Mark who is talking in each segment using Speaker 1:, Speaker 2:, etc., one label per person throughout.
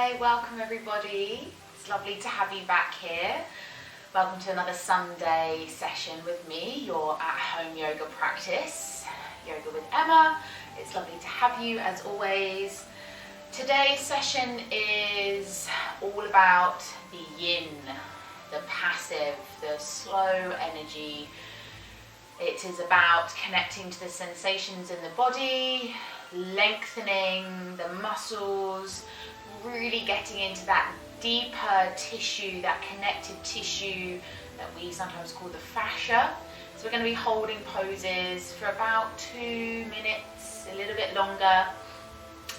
Speaker 1: Hi, welcome everybody. It's lovely to have you back here. Welcome to another Sunday session with me, your at-home yoga practice, Yoga with Emma. It's lovely to have you as always. Today's session is all about the yin, the passive, the slow energy. It is about connecting to the sensations in the body, lengthening the muscles, really getting into that deeper tissue, that connective tissue that we sometimes call the fascia. So we're going to be holding poses for about 2 minutes, a little bit longer.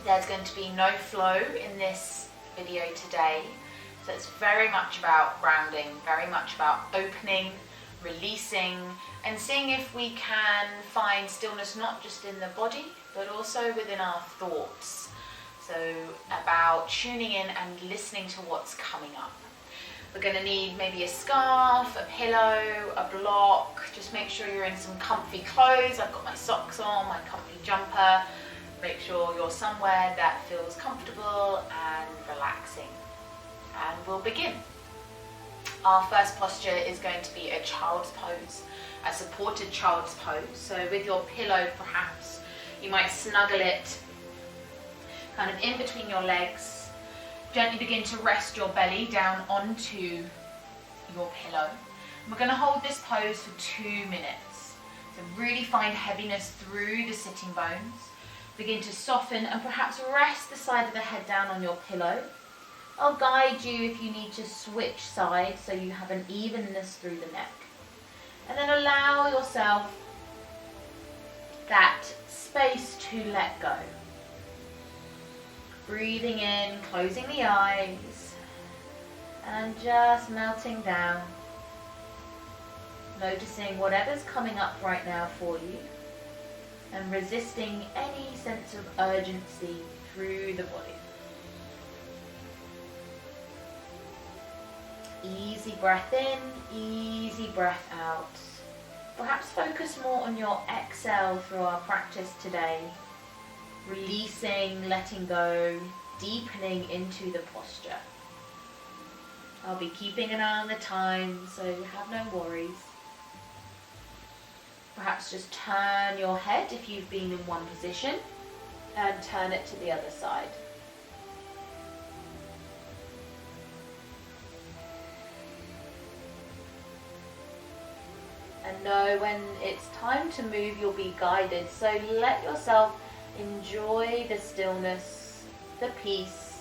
Speaker 1: There's going to be no flow in this video today. So it's very much about grounding, very much about opening, releasing, and seeing if we can find stillness not just in the body, but also within our thoughts. So about tuning in and listening to what's coming up. We're going to need maybe a scarf, a pillow, a block. Just make sure you're in some comfy clothes. I've got my socks on, my comfy jumper. Make sure you're somewhere that feels comfortable and relaxing. And we'll begin. Our first posture is going to be a child's pose, a supported child's pose. So with your pillow perhaps, you might snuggle it kind of in between your legs. Gently begin to rest your belly down onto your pillow. And we're going to hold this pose for 2 minutes. So really find heaviness through the sitting bones. Begin to soften and perhaps rest the side of the head down on your pillow. I'll guide you if you need to switch sides so you have an evenness through the neck. And then allow yourself that space to let go. Breathing in, closing the eyes, and just melting down. Noticing whatever's coming up right now for you, and resisting any sense of urgency through the body. Easy breath in, easy breath out. Perhaps focus more on your exhale through our practice today. Releasing, letting go, deepening into the posture. I'll be keeping an eye on the time, so have no worries. Perhaps just turn your head if you've been in one position and turn it to the other side. And know when it's time to move, you'll be guided. So let yourself enjoy the stillness, the peace.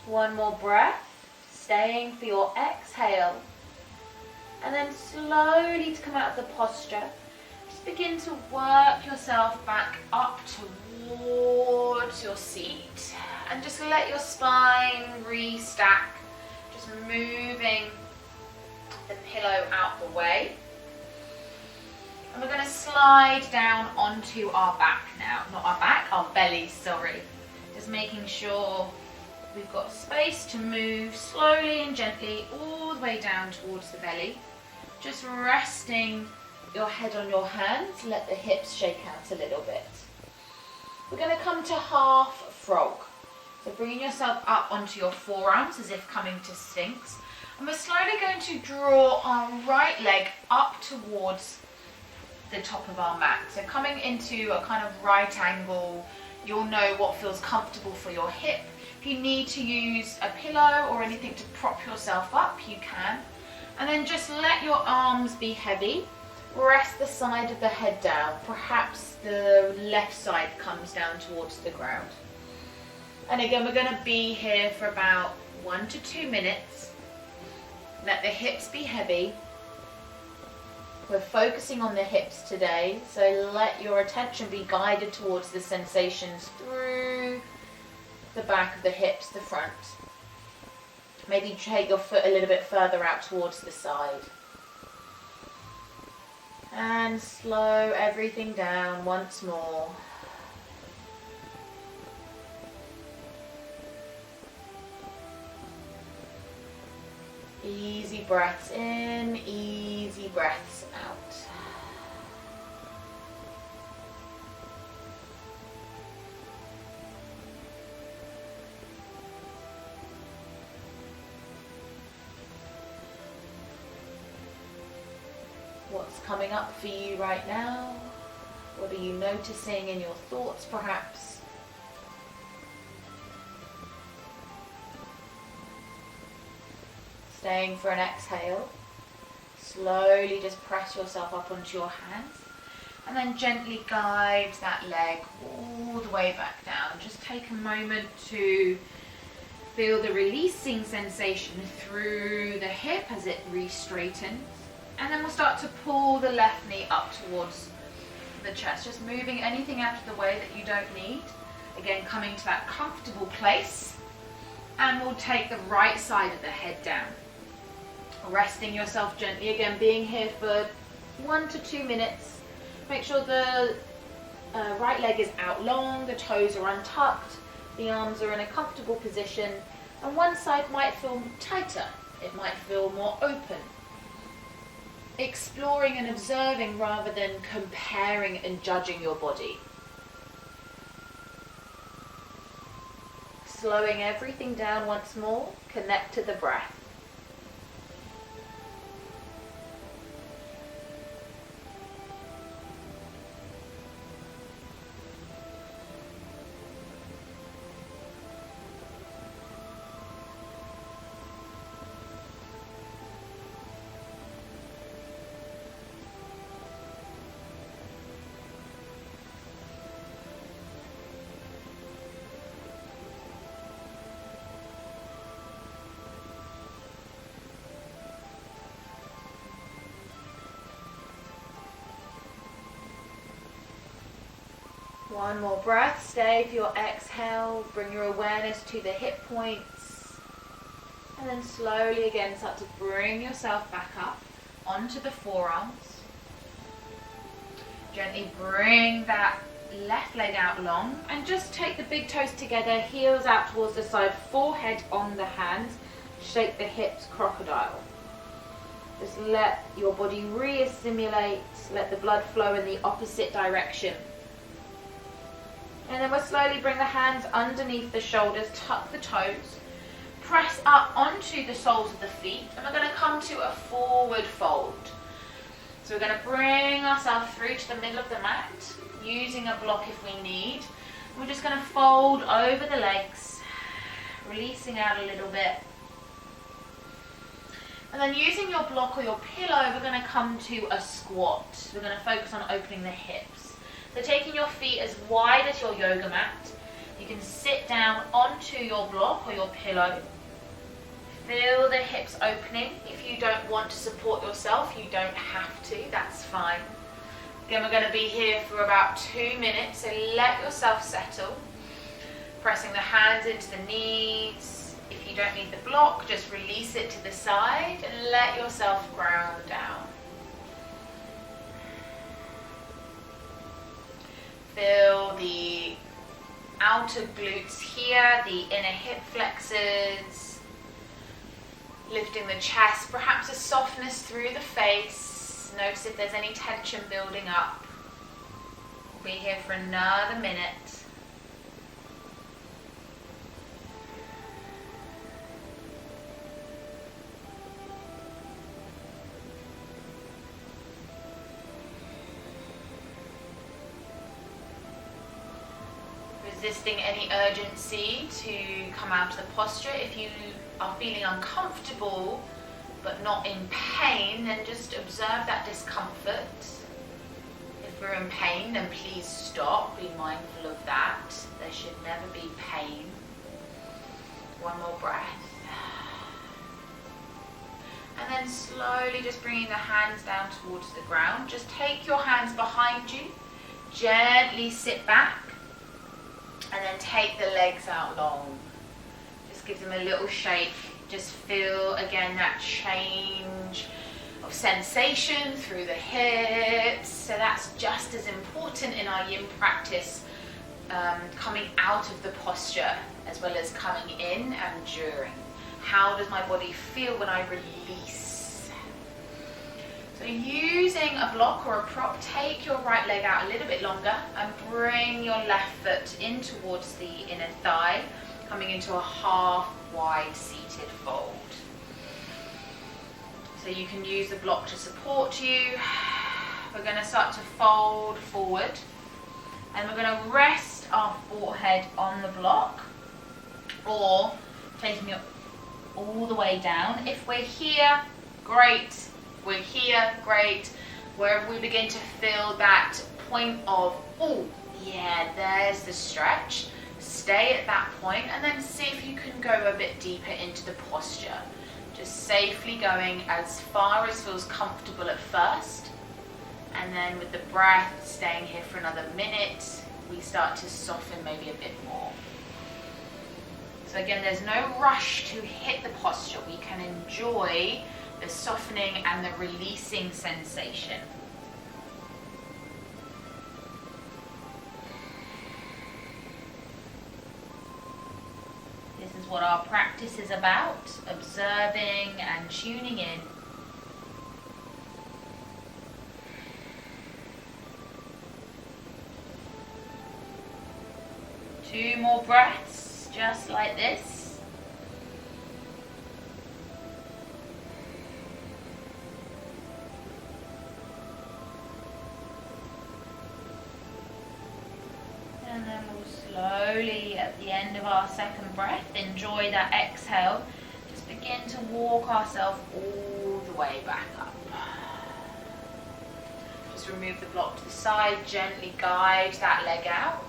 Speaker 1: One more breath, staying for your exhale. And then slowly to come out of the posture, just begin to work yourself back up towards your seat. And just let your spine restack, just moving the pillow out the way. And we're going to slide down onto our back now. Not our back, our belly, sorry. Just making sure we've got space to move slowly and gently all the way down towards the belly. Just resting your head on your hands. Let the hips shake out a little bit. We're going to come to half frog. So bringing yourself up onto your forearms as if coming to Sphinx. And we're slowly going to draw our right leg up towards the top of our mat. So coming into a kind of right angle. You'll know what feels comfortable for your hip. If you need to use a pillow or anything to prop yourself up, you can. And then just let your arms be heavy. Rest the side of the head down. Perhaps the left side comes down towards the ground. And again, we're going to be here for about 1 to 2 minutes. Let the hips be heavy. We're focusing on the hips today, so let your attention be guided towards the sensations through the back of the hips, the front. Maybe take your foot a little bit further out towards the side. And slow everything down once more. Easy breaths in, easy breaths out. What's coming up for you right now? What are you noticing in your thoughts perhaps? Staying for an exhale. Slowly just press yourself up onto your hands and then gently guide that leg all the way back down. Just take a moment to feel the releasing sensation through the hip as it re-straightens. And then we'll start to pull the left knee up towards the chest, just moving anything out of the way that you don't need. Again, coming to that comfortable place. And we'll take the right side of the head down. Resting yourself gently, again being here for 1 to 2 minutes. Make sure the right leg is out long, the toes are untucked, the arms are in a comfortable position, and one side might feel tighter, it might feel more open. Exploring and observing rather than comparing and judging your body. Slowing everything down once more, connect to the breath. One more breath, stay for your exhale, bring your awareness to the hip points, and then slowly again start to bring yourself back up onto the forearms. Gently bring that left leg out long and just take the big toes together, heels out towards the side, forehead on the hands, shake the hips crocodile. Just let your body re-assimilate, let the blood flow in the opposite direction. And then we'll slowly bring the hands underneath the shoulders, tuck the toes, press up onto the soles of the feet, and we're going to come to a forward fold. So we're going to bring ourselves through to the middle of the mat, using a block if we need. We're just going to fold over the legs, releasing out a little bit. And then using your block or your pillow, we're going to come to a squat. We're going to focus on opening the hips. So taking your feet as wide as your yoga mat, you can sit down onto your block or your pillow. Feel the hips opening. If you don't want to support yourself, you don't have to, that's fine. Again, we're going to be here for about 2 minutes, so let yourself settle. Pressing the hands into the knees. If you don't need the block, just release it to the side and let yourself ground down. Feel the outer glutes here, the inner hip flexors, lifting the chest, perhaps a softness through the face. Notice if there's any tension building up. We'll be here for another minute. Resisting any urgency to come out of the posture. If you are feeling uncomfortable but not in pain, then just observe that discomfort. If we're in pain, then please stop. Be mindful of that. There should never be pain. One more breath. And then slowly just bringing the hands down towards the ground. Just take your hands behind you. Gently sit back. And then take the legs out long. Just give them a little shake. Just feel again that change of sensation through the hips. So that's just as important in our yin practice, coming out of the posture as well as coming in and during. How does my body feel when I release? So using a block or a prop, take your right leg out a little bit longer and bring your left foot in towards the inner thigh, coming into a half wide seated fold. So you can use the block to support you. We're going to start to fold forward and we're going to rest our forehead on the block, or taking it all the way down. If we're here, great. We're here, great. Wherever we begin to feel that point of, oh yeah, there's the stretch, stay at that point and then see if you can go a bit deeper into the posture. Just safely going as far as feels comfortable at first, and then with the breath, staying here for another minute, we start to soften maybe a bit more. So again, there's no rush to hit the posture. We can enjoy the softening and the releasing sensation. This is what our practice is about, observing and tuning in. Two more breaths, just like this. And then we'll slowly, at the end of our second breath, enjoy that exhale. Just begin to walk ourselves all the way back up. Just remove the block to the side, gently guide that leg out.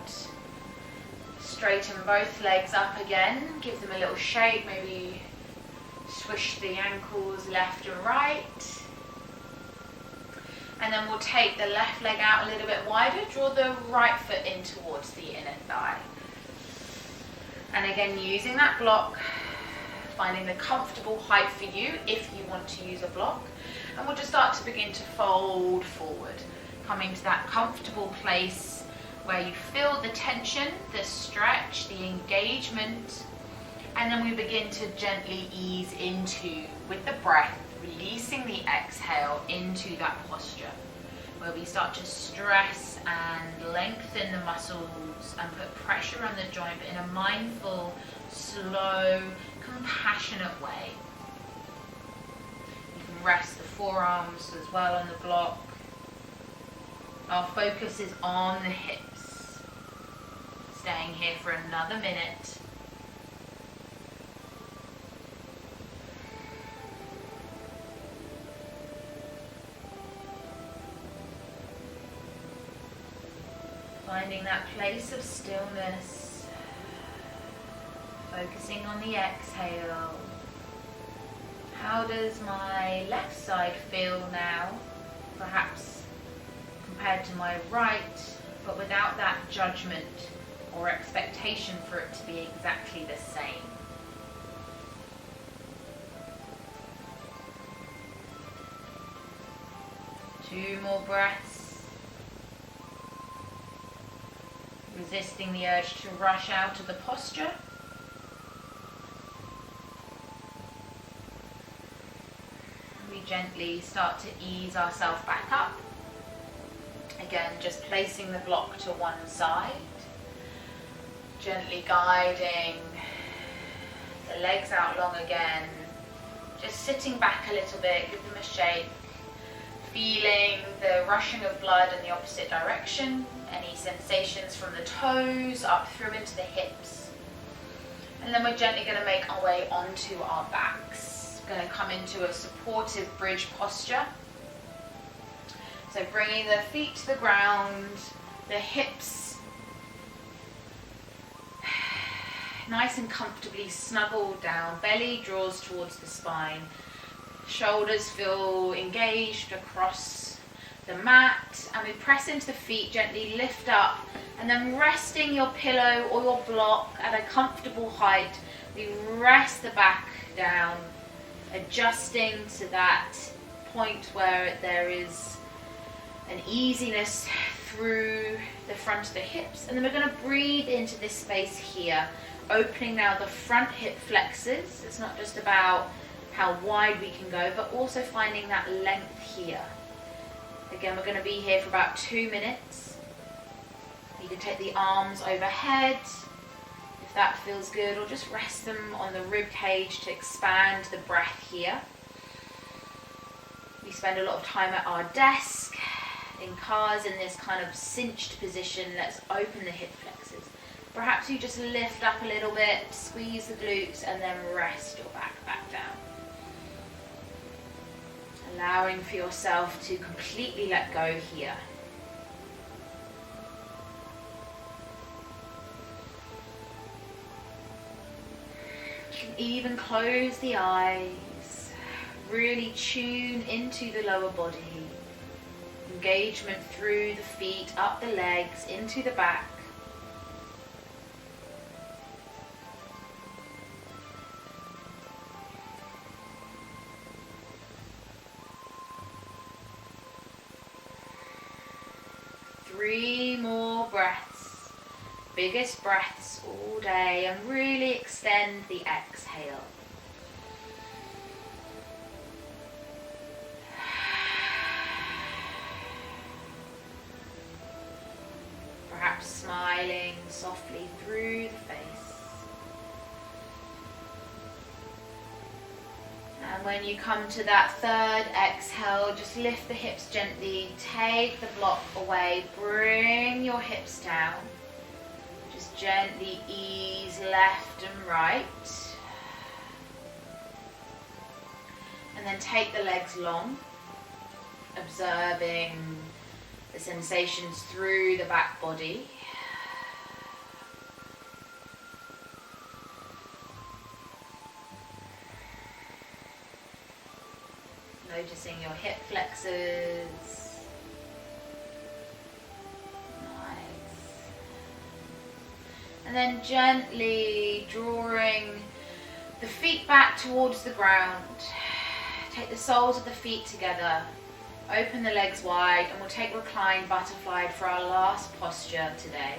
Speaker 1: Straighten both legs up again, give them a little shake, maybe swish the ankles left and right. And then we'll take the left leg out a little bit wider, draw the right foot in towards the inner thigh. And again, using that block, finding the comfortable height for you if you want to use a block. And we'll just start to begin to fold forward, coming to that comfortable place where you feel the tension, the stretch, the engagement, and then we begin to gently ease into, with the breath, releasing the exhale into that posture, where we start to stress and lengthen the muscles and put pressure on the joint, but in a mindful, slow, compassionate way. You can rest the forearms as well on the block. Our focus is on the hips. Staying here for another minute. Finding that place of stillness. Focusing on the exhale. How does my left side feel now? Perhaps compared to my right, but without that judgment or expectation for it to be exactly the same. Two more breaths. Resisting the urge to rush out of the posture. We gently start to ease ourselves back up. Again, just placing the block to one side. Gently guiding the legs out long again. Just sitting back a little bit, give them a shake. Feeling the rushing of blood in the opposite direction. Any sensations from the toes up through into the hips. And then we're gently going to make our way onto our backs. Going to come into a supportive bridge posture. So bringing the feet to the ground, the hips nice and comfortably snuggled down, belly draws towards the spine, shoulders feel engaged across the mat, and we press into the feet, gently lift up, and then resting your pillow or your block at a comfortable height, we rest the back down, adjusting to that point where there is an easiness through the front of the hips, and then we're going to breathe into this space here, opening now the front hip flexors. It's not just about how wide we can go, but also finding that length here. Again, we're going to be here for about 2 minutes. You can take the arms overhead if that feels good, or just rest them on the rib cage to expand the breath here. We spend a lot of time at our desk, in cars, in this kind of cinched position. Let's open the hip flexors. Perhaps you just lift up a little bit, squeeze the glutes, and then rest your back down. Allowing for yourself to completely let go here. You can even close the eyes, really tune into the lower body. Engagement through the feet, up the legs, into the back. Three more breaths, biggest breaths all day, and really extend the exhale. Perhaps smiling softly through the face. And when you come to that third exhale, just lift the hips gently, take the block away, bring your hips down. Just gently ease left and right. And then take the legs long, observing the sensations through the back body. Noticing your hip flexors. Nice. And then gently drawing the feet back towards the ground. Take the soles of the feet together. Open the legs wide, and we'll take reclined butterfly for our last posture today.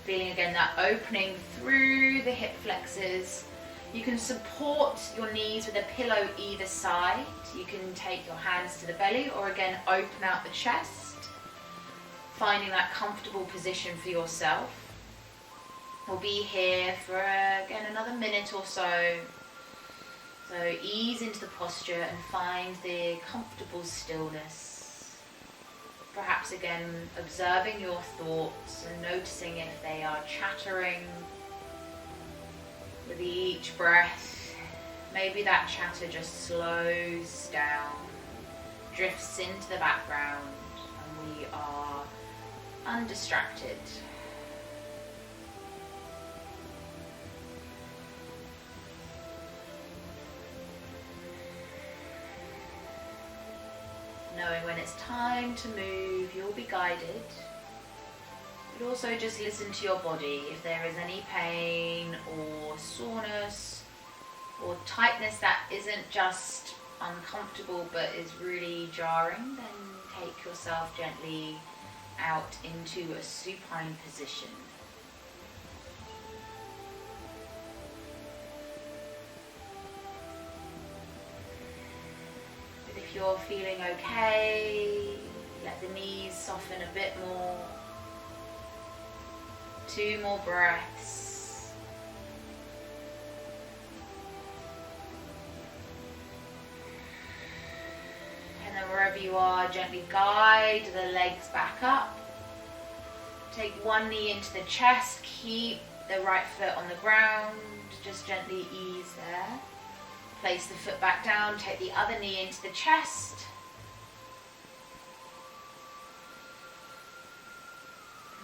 Speaker 1: Feeling again that opening through the hip flexors. You can support your knees with a pillow either side. You can take your hands to the belly, or again open out the chest. Finding that comfortable position for yourself. We'll be here for again another minute or so. So ease into the posture and find the comfortable stillness. Perhaps again observing your thoughts and noticing if they are chattering. With each breath, maybe that chatter just slows down, drifts into the background, and we are undistracted. Knowing when it's time to move, you'll be guided. But also just listen to your body. If there is any pain or soreness or tightness that isn't just uncomfortable but is really jarring, then take yourself gently out into a supine position. But if you're feeling okay, let the knees soften a bit more. 2 more breaths. And then wherever you are, gently guide the legs back up. Take one knee into the chest, keep the right foot on the ground, just gently ease there. Place the foot back down, take the other knee into the chest.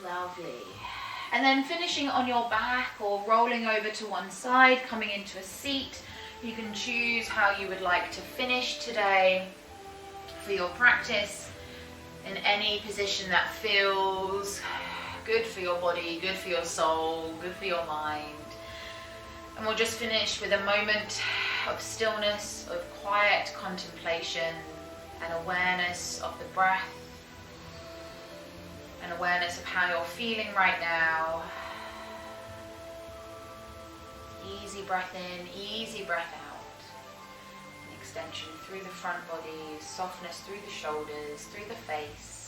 Speaker 1: Lovely. And then finishing on your back or rolling over to one side, coming into a seat. You can choose how you would like to finish today for your practice in any position that feels good for your body, good for your soul, good for your mind. And we'll just finish with a moment of stillness, of quiet contemplation An awareness of the breath, an awareness of how you're feeling right now. Easy breath in, easy breath out. An extension through the front body, softness through the shoulders, through the face.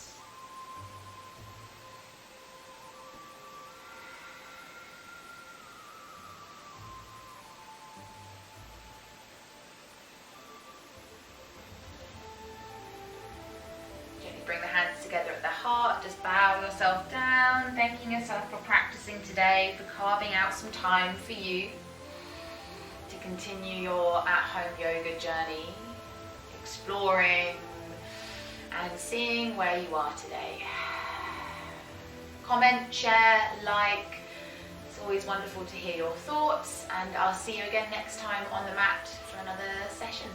Speaker 1: Bring the hands together at the heart, just bow yourself down, thanking yourself for practicing today, for carving out some time for you to continue your at-home yoga journey, exploring and seeing where you are today. Comment, share, like. It's always wonderful to hear your thoughts, and I'll see you again next time on the mat for another session.